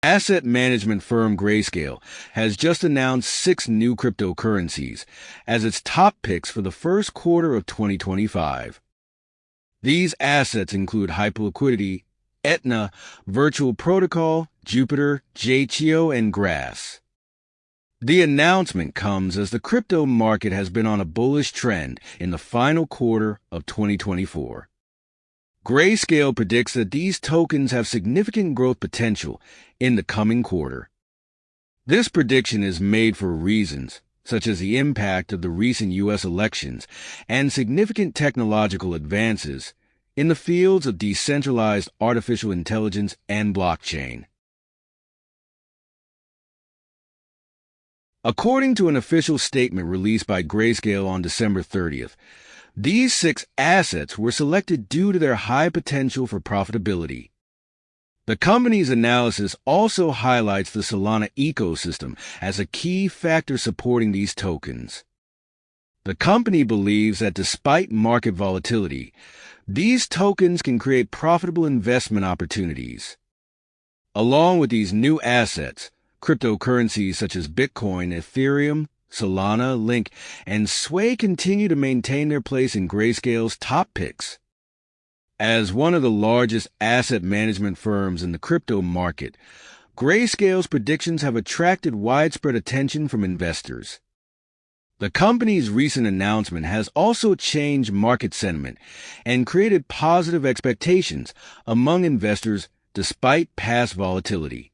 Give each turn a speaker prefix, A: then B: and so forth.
A: Asset management firm Grayscale has just announced 6 new cryptocurrencies as its top picks for the first quarter of 2025. These assets include Hyperliquidity, Etna, Virtual Protocol, Jupiter, Jito, and Grass. The announcement comes as the crypto market has been on a bullish trend in the final quarter of 2024. Grayscale predicts that these tokens have significant growth potential in the coming quarter. This prediction is made for reasons such as the impact of the recent U.S. elections and significant technological advances in the fields of decentralized artificial intelligence and blockchain. According to an official statement released by Grayscale on December 30th, these 6 assets were selected due to their high potential for profitability. The company's analysis also highlights the Solana ecosystem as a key factor supporting these tokens. The company believes that despite market volatility, these tokens can create profitable investment opportunities. Along with these new assets, cryptocurrencies such as Bitcoin, Ethereum, Solana, Link, and Sway continue to maintain their place in Grayscale's top picks. As one of the largest asset management firms in the crypto market, Grayscale's predictions have attracted widespread attention from investors. The company's recent announcement has also changed market sentiment and created positive expectations among investors despite past volatility.